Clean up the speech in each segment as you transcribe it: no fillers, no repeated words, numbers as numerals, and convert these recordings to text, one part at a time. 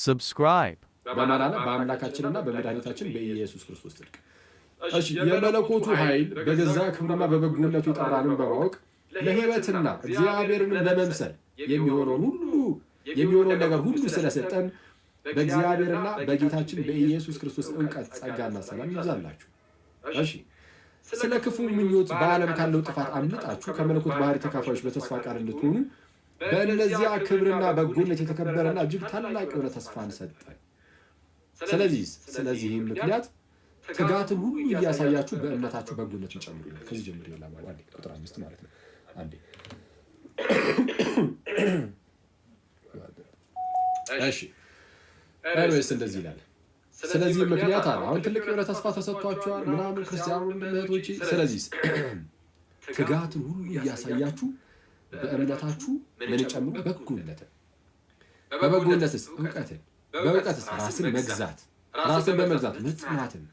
subscribe በአምላካችንና በመድኃኒታችን በኢየሱስ ክርስቶስ ጽድቅ። እሺ የመለኮቱ ኃይል በገዛ ክብሩና በበጎነቱ የጠራንን በማወቅ ለሕይወትና እግዚአብሔርን ለመምሰል የሚሆነውን ነገር ሁሉ ስለሰጠን በእግዚአብሔርና በጌታችን በኢየሱስ ክርስቶስ እውቀት ጸጋና ሰላም ይብዛላችሁ። እሺ ስለ ክፉ ምኞት በዓለም ካለው ጥፋት አምልጣችሁ ከመለኮት ባህሪ ተካፋዮች በተስፋ ቃል እንድትሆኑ በእነዚያ ክብርና በጎነት የተከበረና እጅግ ታላቅ የሆነ ተስፋን ሰጠን። ስለዚህም ምክንያት ትጋትን ሁሉ እያሳያችሁ በእምነታችሁ በጎነትን ጨምሩ። ከዚህ ጀምሮ ይላል አንዴ ቁጥር 5 ማለት ነው። አንዴ እሺ አይወይስ እንደዚህ ይላል። ስለዚህ ምክንያት አለ። አሁን ትልቅ የሆነ ተስፋ ተሰጥቷችኋል ምናምን ክርስቲያኑ እህቶቼ። ስለዚህ ትጋትን ሁሉ እያሳያችሁ በእምነታችሁ ምን ጨምሩ? በጎነትን። በበጎነትስ እውቀትን፣ በእውቀትስ ራስን መግዛት፣ ራስን በመግዛት መጽናትን፣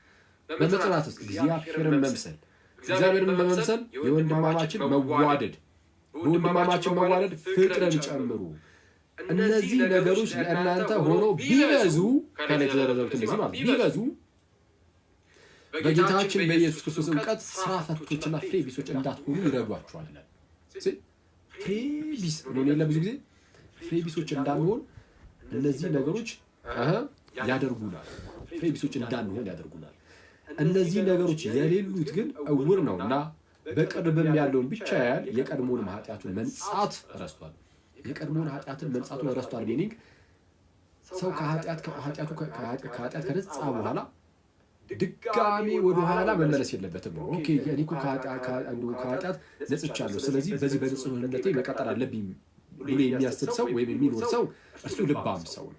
በመጽናትስ እግዚአብሔርን መምሰል፣ እግዚአብሔርን በመምሰል የወንድማማችን መዋደድ፣ በወንድማማችን መዋደድ ፍቅርን ጨምሩ። እነዚህ ነገሮች ለእናንተ ሆኖ ቢበዙ ከላይ የተዘረዘሩት እንደዚህ ማለት ቢበዙ በጌታችን በኢየሱስ ክርስቶስ እውቀት ስራ ፈቶችና ፍሬ ቢሶች እንዳትሆኑ ይረዷችኋል። ፍሬ ቢስ ነው ለብዙ ጊዜ ፍሬ ቢሶች እንዳንሆን እነዚህ ነገሮች ያደርጉናል። ፍሬ ቢሶች እንዳንሆን ያደርጉናል። እነዚህ ነገሮች የሌሉት ግን እውር ነውና በቅርብም ያለውን ብቻ ያያል፣ የቀድሞውን ኃጢአቱን መንጻት ረስቷል። የቀድሞውን ኃጢአትን መንጻቱን ረስቷል። ሚኒንግ ሰው ከኃጢአት ከነጻ በኋላ ድጋሚ ወደኋላ መመለስ የለበትም ነው። ኦኬ እኔ እኮ ከኃጢአት ነጽቻለሁ፣ ስለዚህ በዚህ በንጹህነቴ መቀጠል አለብኝ ብሎ የሚያስብ ሰው ወይም የሚኖር ሰው እሱ ልባም ሰው ነው።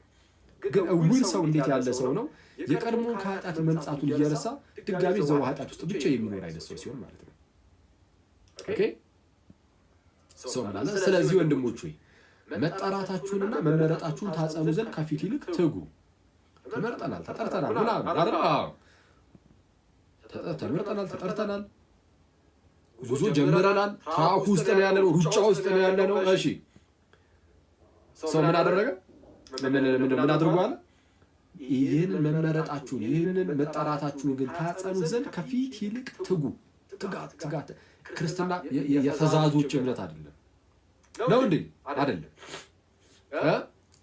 ግን እውር ሰው እንዴት ያለ ሰው ነው? የቀድሞውን ከኃጢአት መንጻቱን እየረሳ ድጋሚ እዛው ኃጢአት ውስጥ ብቻ የሚኖር አይነት ሰው ሲሆን ማለት ነው። ኦኬ ሰው ምናለ። ስለዚህ ወንድሞች ሆይ መጠራታችሁንና መመረጣችሁን ታጸኑ ዘንድ ከፊት ይልቅ ትጉ። ተመርጠናል፣ ተጠርተናል ምናምን አይደል? ተመርጠናል፣ ተጠርተናል፣ ጉዞ ጀምረናል፣ ትራክ ውስጥ ነው ያለነው፣ ሩጫ ውስጥ ነው ያለነው። እሺ ሰው ምን አደረገ? ምን አድርጓል? ይህንን መመረጣችሁን ይህንን መጠራታችሁን ግን ታጸኑት ዘንድ ከፊት ይልቅ ትጉ። ትጋት ክርስትና የፈዛዞች እምነት አይደለም ነው እንዴ? አይደለም።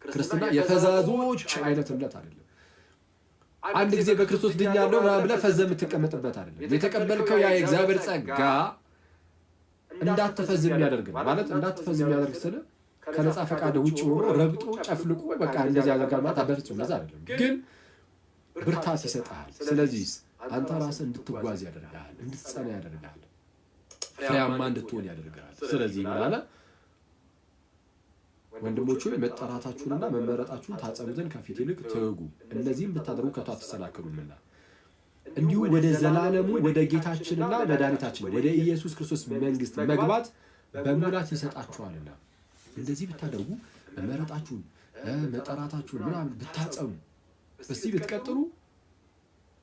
ክርስትና የፈዛዞች አይነት እምነት አይደለም። አንድ ጊዜ በክርስቶስ ድኛለሁ ምናምን ብለህ ፈዘህ የምትቀመጥበት አይደለም። የተቀበልከው ያ የእግዚአብሔር ጸጋ እንዳትፈዝ የሚያደርግ ነው ማለት እንዳትፈዝ የሚያደርግ ስለ ከነፃ ፈቃድ ውጭ ሆኖ ረግጦ ጨፍልቆ በቃ እንደዚህ ያደርጋል ማለት በፍጹም እንደዛ አይደለም። ግን ብርታት ይሰጥሃል። ስለዚህ አንተ ራስህ እንድትጓዝ ያደርግሃል፣ እንድትጸና ያደርግሃል፣ ፍሬያማ እንድትሆን ያደርግሃል። ስለዚህ ምን አለ? ወንድሞች ሆይ መጠራታችሁንና መመረጣችሁን ታጸኑ ዘንድ ከፊት ይልቅ ትጉ። እነዚህም ብታደርጉ ከቶ አትሰናከሉምና እንዲሁ ወደ ዘላለሙ ወደ ጌታችንና መድኃኒታችን ወደ ኢየሱስ ክርስቶስ መንግሥት መግባት በሙላት ይሰጣችኋልና። እንደዚህ ብታደርጉ መመረጣችሁን መጠራታችሁን ምናምን ብታጸኑ እስቲ ብትቀጥሉ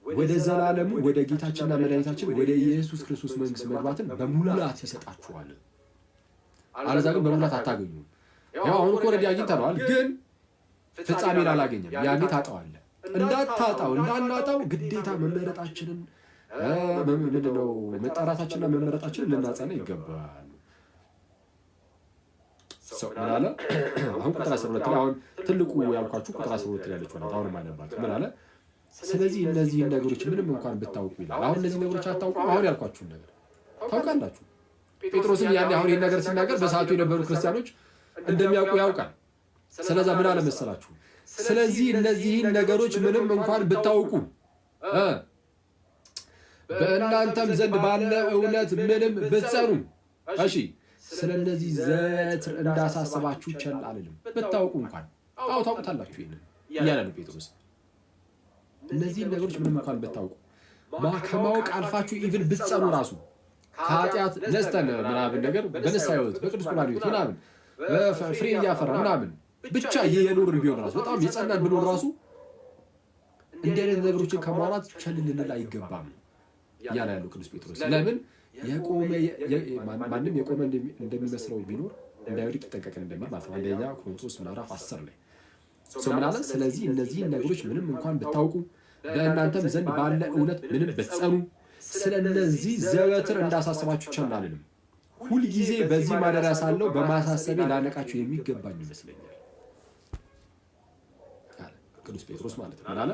ወደ ዘላለሙ ወደ ጌታችንና መድኃኒታችን ወደ ኢየሱስ ክርስቶስ መንግሥት መግባትን በሙላት ይሰጣችኋል። አለዛ ግን በሙላት አታገኙም። ያው አሁን እኮ ወረዲ አግኝተነዋል፣ ግን ፍጻሜን አላገኘም። ያኔ ታጣዋለህ። እንዳናጣው ግዴታ መመረጣችንን ምንድነው መጠራታችንና መመረጣችንን ልናጸና ይገባል። ሰው ምን አለ? አሁን ቁጥር 12 ላይ አሁን ትልቁ ያልኳችሁ ቁጥር 12 ላይ ያለችው ነው። አሁን ማለባችሁ ምን አለ? ስለዚህ እነዚህን ነገሮች ምንም እንኳን ብታውቁ ይላል። አሁን እነዚህ ነገሮች አታውቁ፣ አሁን ያልኳችሁን ነገር ታውቃላችሁ። ጴጥሮስም ያኔ አሁን ይሄን ነገር ሲናገር በሰዓቱ የነበሩ ክርስቲያኖች እንደሚያውቁ ያውቃል። ስለዛ ምን አለ መሰላችሁ? ስለዚህ እነዚህን ነገሮች ምንም እንኳን ብታውቁ በእናንተም ዘንድ ባለ እውነት ምንም ብትጸኑ፣ እሺ ስለ እነዚህ ዘወትር እንዳሳሰባችሁ ቸል አልልም። ብታውቁ እንኳን ታውቁታላችሁ ይሄንን እያለ ነው ጴጥሮስ። እነዚህን ነገሮች ምንም እንኳን ብታውቁ ከማወቅ አልፋችሁ ኢቭን ብትጸኑ ራሱ ከኃጢአት ነስተን ምናምን ነገር በንስሐ ሕይወት በቅዱስ ቁርባን ሕይወት ምናምን ፍሬ እያፈራ ምናምን ብቻ የኖርን ቢሆን ራሱ በጣም የጸናን ብንሆን ራሱ እንዲህ አይነት ነገሮችን ከማውራት ቸል ልንል አይገባም እያለ ያለው ቅዱስ ጴጥሮስ። ለምን ማንም የቆመ እንደሚመስለው ቢኖር እንዳይወድቅ ይጠንቀቅ እንደሚል ማለት ነው። አንደኛ ቆሮንቶስ ምዕራፍ 10 ላይ ሰው ምን አለ? ስለዚህ እነዚህን ነገሮች ምንም እንኳን ብታውቁ በእናንተም ዘንድ ባለ እውነት ምንም ብትጸኑ ስለ እነዚህ ዘወትር እንዳሳስባችሁ ቸል አልልም። ሁልጊዜ በዚህ ማደሪያ ሳለሁ በማሳሰቤ ላነቃችሁ የሚገባኝ ይመስለኛል። ቅዱስ ጴጥሮስ ማለት ነው። ምን አለ?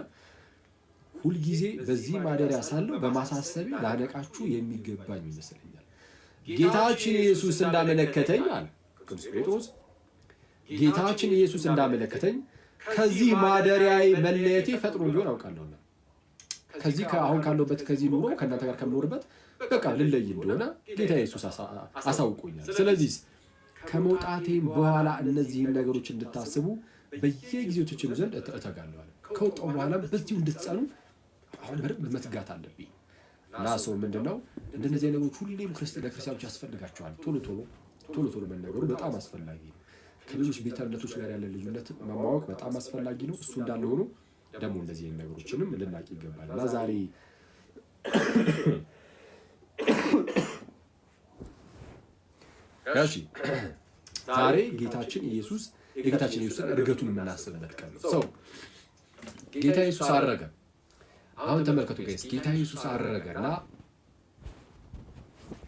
ሁልጊዜ በዚህ ማደሪያ ሳለሁ በማሳሰቤ ላነቃችሁ የሚገባኝ ይመስለኛል። ጌታችን ኢየሱስ እንዳመለከተኝ አለ ቅዱስ ጴጥሮስ፣ ጌታችን ኢየሱስ እንዳመለከተኝ ከዚህ ማደሪያዬ መለየቴ ፈጥኖ እንዲሆን አውቃለሁና ከዚህ አሁን ካለሁበት ከዚህ ኑሮ ከእናንተ ጋር ከምኖርበት በቃ ልለይ እንደሆነ ጌታ ኢየሱስ አሳውቆኛል። ስለዚህ ከመውጣቴም በኋላ እነዚህን ነገሮች እንድታስቡ በየጊዜው ትችሉ ዘንድ እተጋለሁ አለ። ከወጣሁ በኋላ በዚሁ እንድትጸኑ አሁን በደንብ መትጋት አለብኝ እና ሰው ምንድነው እንደነዚህ ነገሮች ሁሌም ለክርስቲያኖች ያስፈልጋቸዋል። ቶሎ ቶሎ መነገሩ በጣም አስፈላጊ ነው። ከሌሎች ቤተ እምነቶች ጋር ያለ ልዩነት ማወቅ በጣም አስፈላጊ ነው። እሱ እንዳለ ሆኖ ደግሞ እንደዚህ ነገሮችንም ልናቅ ይገባል እና ዛሬ የጌታችን ኢየሱስን እርገቱን የምናስብበት ቀን ነው። ሰው ጌታ ኢየሱስ አረገ። አሁን ተመልከቱ ጋይስ፣ ጌታ ኢየሱስ አረገና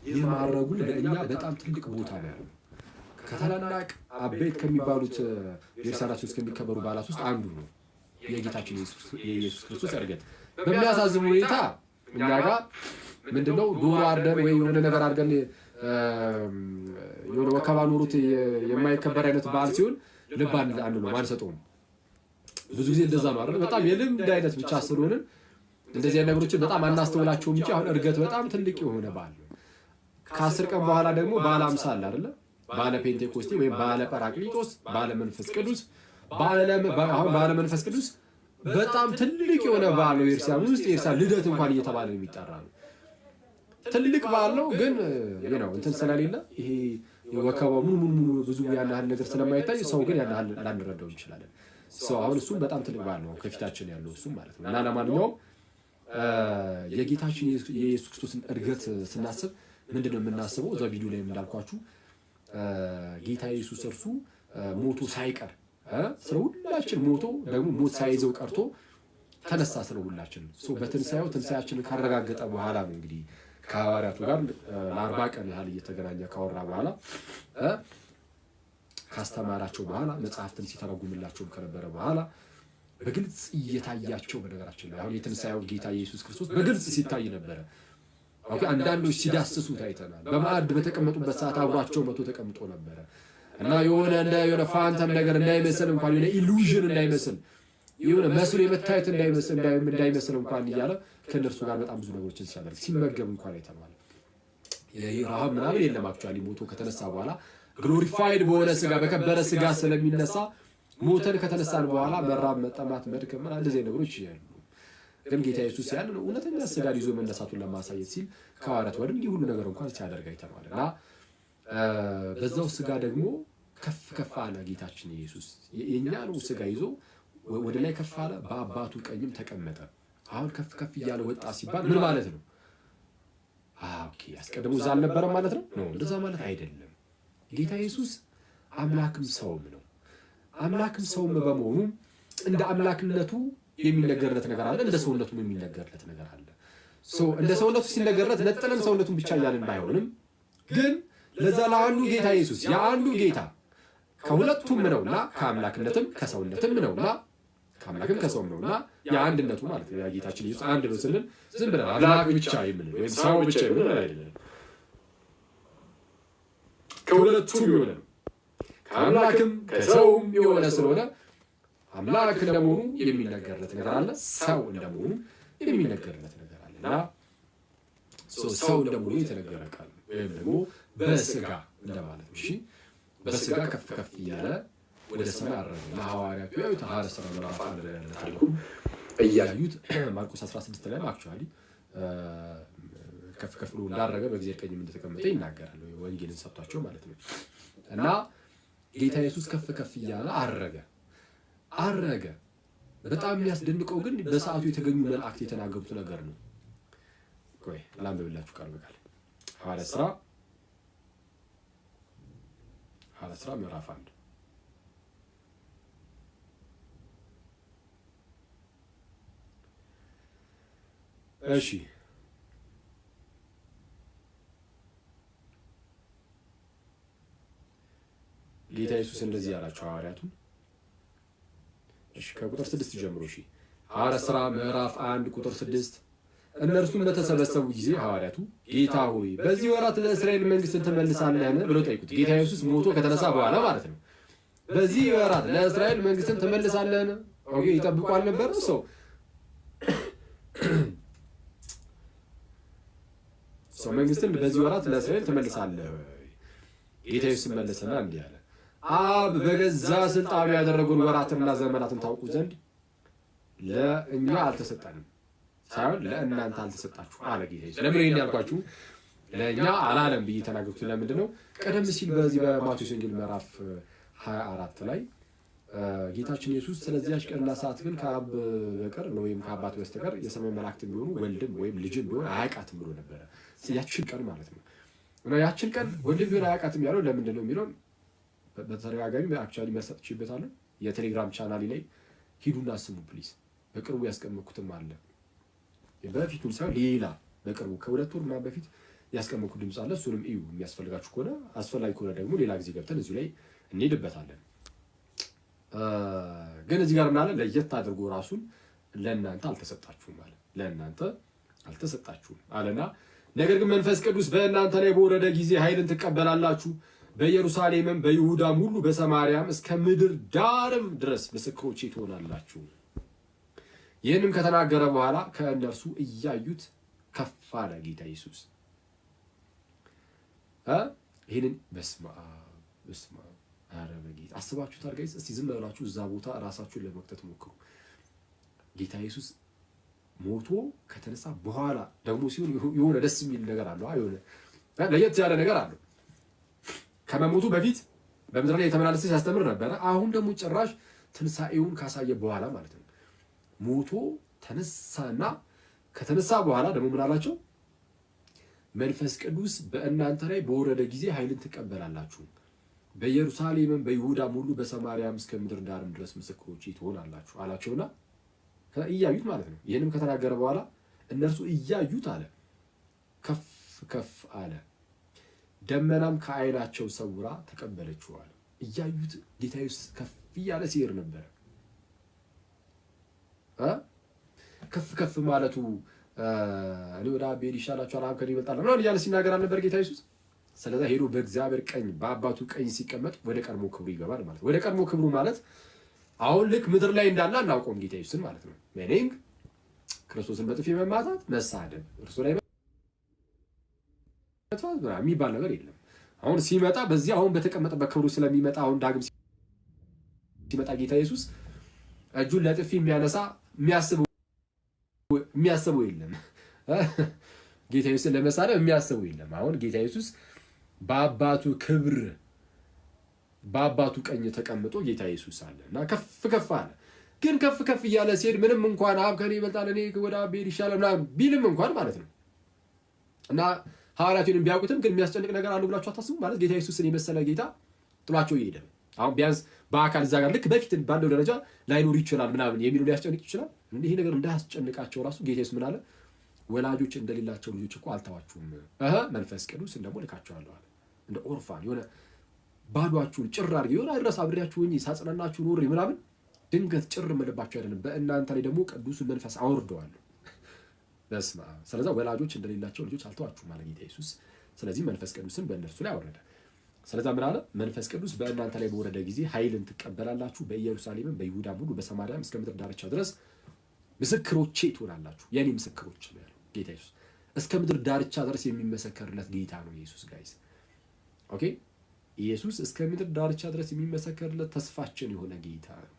ይህ ማረጉን ለእኛ በጣም ትልቅ ቦታ ነው ያለው። ከታላላቅ አበይት ከሚባሉት በኢየሩሳሌም ውስጥ ከሚከበሩ በዓላት ውስጥ አንዱ ነው የጌታችን የኢየሱስ ክርስቶስ እርገት። በሚያሳዝን ሁኔታ እኛ ጋር ምንድነው ዶሮ አርደን ወይ የሆነ ነገር አድርገን የሆነ ወከባ ኖሩት የማይከበር አይነት በዓል ሲሆን ልብ አንለው አንሰጠውም። ብዙ ጊዜ እንደዛ ነው አይደል? በጣም የልምድ አይነት ብቻ ስለሆነ እንደዚህ አይነት ነገሮችን በጣም አናስተውላቸውም እንጂ አሁን እርገት በጣም ትልቅ የሆነ በዓል ነው። ከ10 ቀን በኋላ ደግሞ በዓለ ሃምሳ አለ አይደለ? በዓለ ፔንቴኮስቴ ወይም በዓለ ጰራቅሊጦስ፣ በዓለ መንፈስ ቅዱስ። በዓለ መንፈስ ቅዱስ በጣም ትልቅ የሆነ በዓል ነው። የኢየሩሳሌም ውስጥ የኢየሩሳሌም ልደት እንኳን እየተባለ የሚጠራ ነው። ትልቅ በዓል ነው። ግን እንትን ስለሌለ ይሄ ወከባው ሙሉ ብዙ ያን ያህል ነገር ስለማይታይ ሰው ግን ያን ያህል ላንረዳው እንችላለን። ሰው አሁን እሱም በጣም ትልቅ በዓል ነው ከፊታችን ያለው እሱም ማለት ነው። እና ለማንኛውም የጌታችን የኢየሱስ ክርስቶስን እርገት ስናስብ ምንድነው የምናስበው? እዛ ቪዲዮ ላይ እንዳልኳችሁ ጌታ ኢየሱስ እርሱ ሞቶ ሳይቀር ስለ ሁላችን ሞቶ ደግሞ ሞት ሳይዘው ቀርቶ ተነሳ ስለ ሁላችን። ትንሣኤያችንን ካረጋገጠ በኋላ ነው እንግዲህ ከሐዋርያቱ ጋር ለ40 ቀን ያህል እየተገናኘ ካወራ በኋላ ካስተማራቸው በኋላ መጽሐፍትን ሲተረጉምላቸው ከነበረ በኋላ በግልጽ እየታያቸው፣ በነገራችን ላይ አሁን የትንሣኤው ጌታ ኢየሱስ ክርስቶስ በግልጽ ሲታይ ነበረ። አንዳንዶች ሲዳስሱት አይተናል። በማዕድ በተቀመጡበት ሰዓት አብሯቸው መቶ ተቀምጦ ነበረ እና የሆነ ፋንተም ነገር እንዳይመስል እንኳን የሆነ ኢሉዥን እንዳይመስል የሆነ መስሎ የመታየት እንዳይመስል እንኳን እያለ ከእነርሱ ጋር በጣም ብዙ ነገሮችን ሲያደርግ ሲመገብ እንኳን አይተናል። ረሃብ ምናምን የለም። አክቹዋሊ ሞቶ ከተነሳ በኋላ ግሎሪፋይድ በሆነ ስጋ በከበረ ስጋ ስለሚነሳ ሞተን ከተነሳን በኋላ መራብ፣ መጠማት፣ መድከም ምናምን እንደዚህ ነገሮች ይያሉ። ግን ጌታ ኢየሱስ ያንን እውነተኛ ስጋ ይዞ መነሳቱን ለማሳየት ሲል ከሐዋርያት ወዲህ እንዲህ ሁሉ ነገር እንኳን ሲያደርግ አይተናል እና በዛው ስጋ ደግሞ ከፍ አለ ጌታችን ኢየሱስ። የእኛን ስጋ ይዞ ወደ ላይ ከፍ አለ፣ በአባቱ ቀኝም ተቀመጠ። አሁን ከፍ እያለ ወጣ ሲባል ምን ማለት ነው? አስቀድሞ እዛ አልነበረም ማለት ነው? እንደዛ ማለት አይደለም። ጌታ ኢየሱስ አምላክም ሰውም ነው። አምላክም ሰውም በመሆኑ እንደ አምላክነቱ የሚነገርለት ነገር አለ፣ እንደ ሰውነቱም የሚነገርለት ነገር አለ። እንደ ሰውነቱ ሲነገርለት ነጥለን ሰውነቱን ብቻ እያልን ባይሆንም ግን ለዛ ለአንዱ ጌታ ኢየሱስ የአንዱ ጌታ ከሁለቱም ነውና ከአምላክነትም ከሰውነትም ነውና ከአምላክም ከሰውም ነውና የአንድነቱ ማለት ነው። ጌታችን ኢየሱስ አንድ ነው ስንል ዝም ብለን አምላክ ብቻ የምንለው ወይም ሰው ብቻ የምንለው አይደለም። ከሁለቱም የሆነ ነው። ከአምላክም ከሰውም የሆነ ስለሆነ አምላክ እንደመሆኑ የሚነገርለት ነገር አለ፣ ሰው እንደመሆኑ የሚነገርለት ነገር አለ እና ሰው እንደመሆኑ የተነገረ ቃል ወይም ደግሞ በስጋ እንደማለት ነው። እሺ በስጋ ከፍ እያለ ወደ ሰማይ አረገ። ለሐዋርያቱ ያዩት ሐዋርያት ሥራ ምዕራፍ 1 ላይ ታሪኩ እያዩት ማርቆስ 16 ላይ አክቹዋሊ ከፍ ብሎ እንዳረገ በእግዚአብሔር ቀኝም እንደተቀመጠ ይናገራል። ወንጌልን ሰጥቷቸው ማለት ነው እና ጌታ ኢየሱስ ከፍ እያለ አረገ። በጣም የሚያስደንቀው ግን በሰዓቱ የተገኙ መላእክት የተናገሩት ነገር ነው። ቆይ ላንብብላችሁ ቃል በቃል ሐዋርያት ሥራ ምዕራፍ 1 እሺ ጌታ ኢየሱስ እንደዚህ ያላቸው ሐዋርያቱን እሺ ከቁጥር 6 ጀምሮ እሺ ሐዋርያት ሥራ ምዕራፍ 1 ቁጥር 6 እነርሱም በተሰበሰቡ ጊዜ ሐዋርያቱ ጌታ ሆይ በዚህ ወራት ለእስራኤል መንግስትን ትመልሳለህን ብለው ጠይቁት። ጌታ ኢየሱስ ሞቶ ከተነሳ በኋላ ማለት ነው። በዚህ ወራት ለእስራኤል መንግስትን ትመልሳለህን? ኦኬ ይጠብቁ አልነበረ ሰው መንግስትን በዚህ ወራት ለእስራኤል ትመልሳለህ? ጌታ ኢየሱስ መለሰና እንዲህ አለ፣ አብ በገዛ ስልጣኑ ያደረገውን ወራትንና ዘመናትን ታውቁ ዘንድ ለእኛ አልተሰጠንም ሳይሆን ለእናንተ አልተሰጣችሁ አለ ጌታ ኢየሱስ። ለምን ይሄን ያልኳችሁ ለእኛ አላለም ብዬ ተናገርኩት። ለምንድን ነው? ቀደም ሲል በዚህ በማቴዎስ ወንጌል ምዕራፍ 24 ላይ ጌታችን ኢየሱስ ስለዚያች ቀንና ሰዓት ግን ከአብ በቀር ወይም ከአባት በስተቀር የሰማይ መላእክት ቢሆኑ ወልድም ወይም ልጅም ቢሆን አያውቃትም ብሎ ነበረ። ያችን ቀን ማለት ነው። እና ያችን ቀን ወልድም ቢሆን አያውቃትም ያለው ለምንድን ነው የሚለውን በተደጋጋሚ አክቹዋሊ መልስ ሰጥቼበታለሁ። የቴሌግራም ቻናሌ ላይ ሂዱና ስሙ ፕሊዝ። በቅርቡ ያስቀመጥኩትም አለ በፊቱን ሳይሆን ሌላ በቅርቡ ከ2 ወር ምናምን በፊት ያስቀመጥኩት ድምፅ አለ። እሱንም እዩ የሚያስፈልጋችሁ ከሆነ። አስፈላጊ ከሆነ ደግሞ ሌላ ጊዜ ገብተን እዚሁ ላይ እንሄድበታለን። ግን እዚህ ጋር ምናለ ለየት አድርጎ ራሱን ለእናንተ አልተሰጣችሁም አለ። ለእናንተ አልተሰጣችሁም አለና ነገር ግን መንፈስ ቅዱስ በእናንተ ላይ በወረደ ጊዜ ኃይልን ትቀበላላችሁ፣ በኢየሩሳሌምም በይሁዳም ሁሉ በሰማርያም እስከ ምድር ዳርም ድረስ ምስክሮቼ ትሆናላችሁ። ይህንም ከተናገረ በኋላ ከእነርሱ እያዩት ከፍ አለ ጌታ ኢየሱስ። ይህንን በስመ አብ ኧረ በጌታ አስባችሁታል ጋይስ? እስቲ ዝም ብላችሁ እዛ ቦታ ራሳችሁን ለመክተት ሞክሩ። ጌታ ኢየሱስ ሞቶ ከተነሳ በኋላ ደግሞ ሲሆን የሆነ ደስ የሚል ነገር አለው። የሆነ ለየት ያለ ነገር አለው። ከመሞቱ በፊት በምድር ላይ የተመላለሰ ሲያስተምር ነበረ። አሁን ደግሞ ጭራሽ ትንሣኤውን ካሳየ በኋላ ማለት ነው። ሞቶ ተነሳና ከተነሳ በኋላ ደግሞ ምን አላቸው? መንፈስ ቅዱስ በእናንተ ላይ በወረደ ጊዜ ኃይልን ትቀበላላችሁ፣ በኢየሩሳሌምም በይሁዳም ሁሉ በሰማርያም እስከ ምድር ዳርም ድረስ ምስክሮቼ ትሆናላችሁ አላቸውና እያዩት ማለት ነው። ይህንም ከተናገረ በኋላ እነርሱ እያዩት አለ ከፍ ከፍ አለ፣ ደመናም ከዓይናቸው ሰውራ ተቀበለችው አለ። እያዩት ጌታ ኢየሱስ ከፍ እያለ ሲሄድ ነበረ። ከፍ ከፍ ማለቱ እኔ ወደ አብ ብሄድ ይሻላችኋል፣ አብ ከእኔ ይበልጣል ምናምን እያለ ሲናገር አልነበር ጌታ ኢየሱስ? ስለዛ ሄዶ በእግዚአብሔር ቀኝ በአባቱ ቀኝ ሲቀመጥ ወደ ቀድሞ ክብሩ ይገባል ማለት ነው። ወደ ቀድሞ ክብሩ ማለት አሁን ልክ ምድር ላይ እንዳለ አናውቀውም ጌታ ኢየሱስን ማለት ነው። ሜኒንግ ክርስቶስን በጥፊ መማታት፣ መሳደብ፣ እርሱ ላይ መጥፋት የሚባል ነገር የለም። አሁን ሲመጣ በዚህ አሁን በተቀመጠበት ክብሩ ስለሚመጣ አሁን ዳግም ሲመጣ ጌታ ኢየሱስ እጁን ለጥፊ የሚያነሳ የሚያስበው የለም። ጌታ ኢየሱስን ለመሳደብ የሚያስበው የለም። አሁን ጌታ ኢየሱስ በአባቱ ክብር በአባቱ ቀኝ ተቀምጦ ጌታ ኢየሱስ አለ እና ከፍ ከፍ አለ። ግን ከፍ ከፍ እያለ ሲሄድ ምንም እንኳን አብ ከኔ ይበልጣል እኔ ወደ አብ ብሄድ ይሻላል ምናምን ቢልም እንኳን ማለት ነው እና ሐዋርያቱን ቢያውቁትም ግን የሚያስጨንቅ ነገር አለው ብላችሁ አታስቡ። ማለት ጌታ ኢየሱስን የመሰለ ጌታ ጥሏቸው እየሄደ ነው። አሁን ቢያንስ በአካል እዛ ጋር ልክ በፊት ባለው ደረጃ ላይኖር ይችላል ምናምን የሚሉ ሊያስጨንቅ ይችላል። ይሄ ነገር እንዳያስጨንቃቸው ራሱ ጌታ ኢየሱስ ምን አለ? ወላጆች እንደሌላቸው ልጆች እኮ አልተዋችሁም፣ መንፈስ ቅዱስን ደግሞ ልካቸዋለሁ አለ። እንደ ኦርፋን የሆነ ባዷችሁን ጭር አድርጌ የሆነ ድረስ አብሬያችሁ ሆኜ ሳጽናናችሁ ኖሬ ምናምን ድንገት ጭር የምልባችሁ አይደለም፣ በእናንተ ላይ ደግሞ ቅዱሱን መንፈስ አወርደዋለሁ። በስመ አብ። ስለዚህ ወላጆች እንደሌላቸው ልጆች አልተዋችሁም አለ ጌታ ኢየሱስ። ስለዚህ መንፈስ ቅዱስን በእነርሱ ላይ አወረደ። ስለዚህ ምን አለ? መንፈስ ቅዱስ በእናንተ ላይ በወረደ ጊዜ ኃይልን ትቀበላላችሁ፣ በኢየሩሳሌምም በይሁዳም ሁሉ በሰማርያም እስከ ምድር ዳርቻ ድረስ ምስክሮቼ ትሆናላችሁ። የኔ ምስክሮች ነው ያለው ጌታ ኢየሱስ። እስከ ምድር ዳርቻ ድረስ የሚመሰከርለት ጌታ ነው ኢየሱስ ጋይስ። ኦኬ፣ ኢየሱስ እስከ ምድር ዳርቻ ድረስ የሚመሰከርለት ተስፋችን የሆነ ጌታ ነው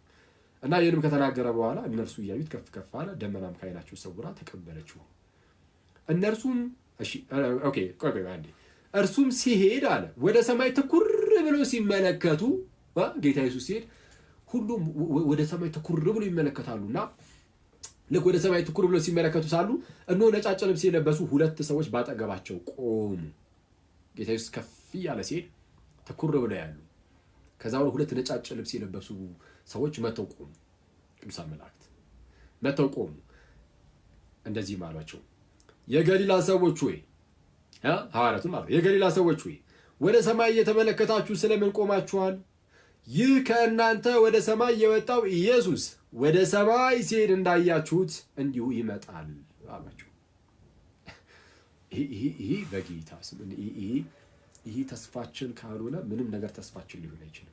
እና ይህንም ከተናገረ በኋላ እነርሱ እያዩት ከፍ ከፍ አለ፣ ደመናም ከዓይናቸው ሰውራ ተቀበለችው። እነርሱም እሺ፣ ኦኬ፣ ቆይ አንዴ። እርሱም ሲሄድ አለ ወደ ሰማይ ትኩር ብለው ሲመለከቱ፣ ጌታ ኢየሱስ ሲሄድ ሁሉም ወደ ሰማይ ትኩር ብለው ይመለከታሉና ልክ ወደ ሰማይ ትኩር ብለው ሲመለከቱ ሳሉ እነሆ ነጫጭ ልብስ የለበሱ 2 ሰዎች ባጠገባቸው ቆሙ። ጌታ ኢየሱስ ከፍ እያለ ሲሄድ ትኩር ብለው ያሉ። ከዛ በኋላ 2 ነጫጭ ልብስ የለበሱ ሰዎች መተው ቆሙ። ቅዱሳን መላእክት መተው ቆሙ። እንደዚህ ማሏቸው፣ የገሊላ ሰዎች ሆይ ሐዋርያቱን ማለት የገሊላ ሰዎች ሆይ ወደ ሰማይ እየተመለከታችሁ ስለምን ቆማችኋል? ይህ ከእናንተ ወደ ሰማይ የወጣው ኢየሱስ ወደ ሰማይ ሲሄድ እንዳያችሁት እንዲሁ ይመጣል አላቸው። ይሄ በጌታ ስም ይሄ ተስፋችን ካልሆነ ምንም ነገር ተስፋችን ሊሆን አይችልም።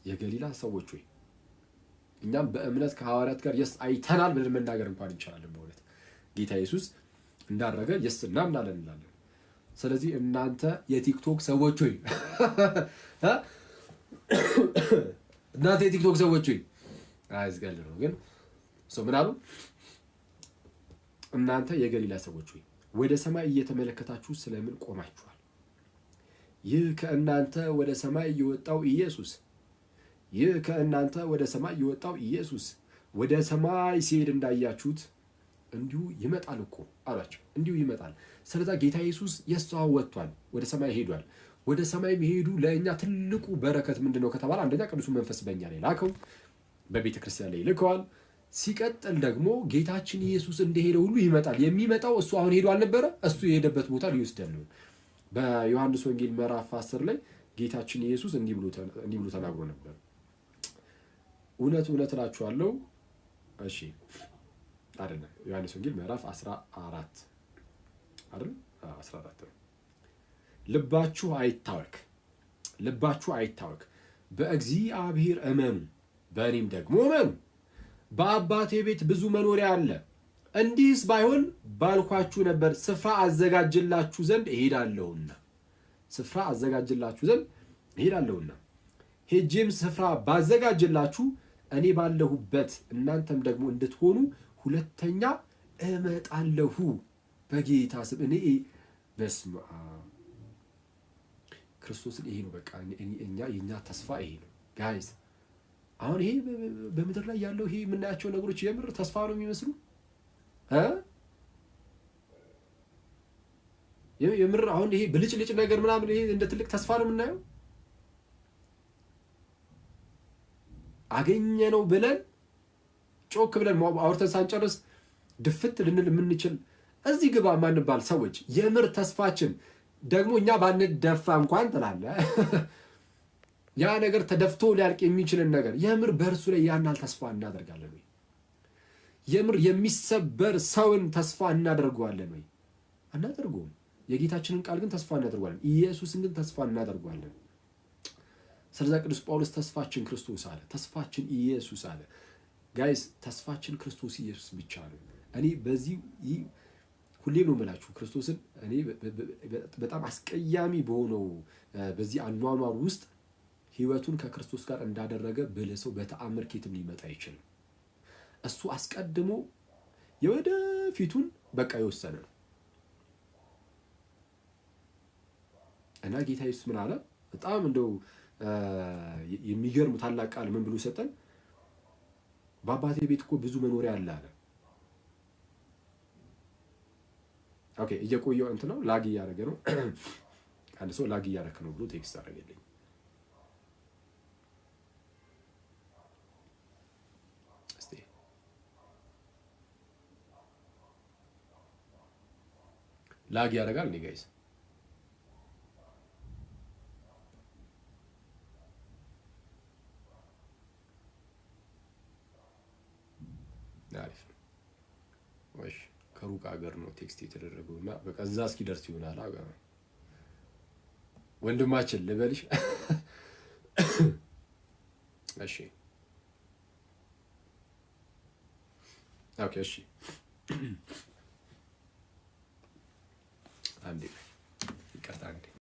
የገሊላ ሰዎች ሆይ እኛም በእምነት ከሐዋርያት ጋር የስ አይተናል ብለን መናገር እንኳን እንችላለን። በእውነት ጌታ ኢየሱስ እንዳረገ የስ እናምናለን እንላለን። ስለዚህ እናንተ የቲክቶክ ሰዎች ሆይ እናንተ የቲክቶክ ሰዎች ሆይ አይዝጋል ነው ግን ሰው ምን አሉ? እናንተ የገሊላ ሰዎች ሆይ ወደ ሰማይ እየተመለከታችሁ ስለምን ቆማችኋል? ይህ ከእናንተ ወደ ሰማይ የወጣው ኢየሱስ ከእናንተ ወደ ሰማይ የወጣው ኢየሱስ ወደ ሰማይ ሲሄድ እንዳያችሁት እንዲሁ ይመጣል እኮ አሏቸው። እንዲሁ ይመጣል። ስለዚህ ጌታ ኢየሱስ የሷ ወጥቷል፣ ወደ ሰማይ ሄዷል። ወደ ሰማይ መሄዱ ለእኛ ትልቁ በረከት ምንድን ነው ከተባለ አንደኛ ቅዱሱ መንፈስ በእኛ ላይ ላከው፣ በቤተ ክርስቲያን ላይ ልከዋል። ሲቀጥል ደግሞ ጌታችን ኢየሱስ እንደሄደ ሁሉ ይመጣል። የሚመጣው እሱ አሁን ሄዶ አልነበረ? እሱ የሄደበት ቦታ ሊወስደን ነው። በዮሐንስ ወንጌል ምዕራፍ 10 ላይ ጌታችን ኢየሱስ እንዲህ ብሎ ተናግሮ ነበር። እውነት እውነት እላችኋለሁ፣ እሺ አይደለም፣ ዮሐንስ ወንጌል ምዕራፍ 14 አይደል? 14 ነው። ልባችሁ አይታወክ፣ በእግዚአብሔር እመኑ፣ በእኔም ደግሞ እመኑ። በአባቴ ቤት ብዙ መኖሪያ አለ። እንዲህስ ባይሆን ባልኳችሁ ነበር። ስፍራ አዘጋጅላችሁ ዘንድ እሄዳለሁና ሄጄም ስፍራ ባዘጋጅላችሁ እኔ ባለሁበት እናንተም ደግሞ እንድትሆኑ ሁለተኛ እመጣለሁ። በጌታ ስም እኔ በስመ አብ ክርስቶስን ይሄ ነው በቃ የኛ ተስፋ ይሄ ነው ጋይስ። አሁን ይሄ በምድር ላይ ያለው ይሄ የምናያቸው ነገሮች የምር ተስፋ ነው የሚመስሉ የምር አሁን ይሄ ብልጭልጭ ነገር ምናምን ይሄ እንደ ትልቅ ተስፋ ነው የምናየው። አገኘ ነው ብለን ጮክ ብለን አውርተን ሳንጨርስ ድፍት ልንል የምንችል እዚህ ግባ ማንባል ሰዎች የምር ተስፋችን ደግሞ እኛ ባንደፋ እንኳን ትላለህ ያ ነገር ተደፍቶ ሊያልቅ የሚችልን ነገር የምር በእርሱ ላይ ያናል ተስፋ እናደርጋለን ወይ? የምር የሚሰበር ሰውን ተስፋ እናደርገዋለን ወይ? አናደርገውም። የጌታችንን ቃል ግን ተስፋ እናደርገዋለን። ኢየሱስን ግን ተስፋ እናደርገዋለን። ስለዛ ቅዱስ ጳውሎስ ተስፋችን ክርስቶስ አለ፣ ተስፋችን ኢየሱስ አለ። ጋይስ ተስፋችን ክርስቶስ ኢየሱስ ብቻ ነው። እኔ በዚህ ሁሌ ነው የምላችሁ ክርስቶስን እኔ በጣም አስቀያሚ በሆነው በዚህ አኗኗር ውስጥ ህይወቱን ከክርስቶስ ጋር እንዳደረገ ብልህ ሰው በተአምር ኬትም ሊመጣ አይችልም። እሱ አስቀድሞ የወደፊቱን በቃ የወሰነ ነው እና ጌታ ኢየሱስ ምን አለ? በጣም እንደው የሚገርም ታላቅ ቃል ምን ብሎ ሰጠን? በአባቴ ቤት እኮ ብዙ መኖሪያ አለ አለ። ኦኬ እየቆየው እንት ነው ላግ እያደረገ ነው። አንድ ሰው ላግ እያደረክ ነው ብሎ ቴክስት አደረገልኝ። እስቲ ላግ ያደርጋል እንዴ ጋይስ? አሪፍ ነው ወይስ ከሩቅ ሀገር ነው ቴክስት የተደረገው እና በቃ እዛ እስኪደርስ ይሆናል። ወንድማችን ልበልሽ። እሺ ኦኬ እሺ አንዴ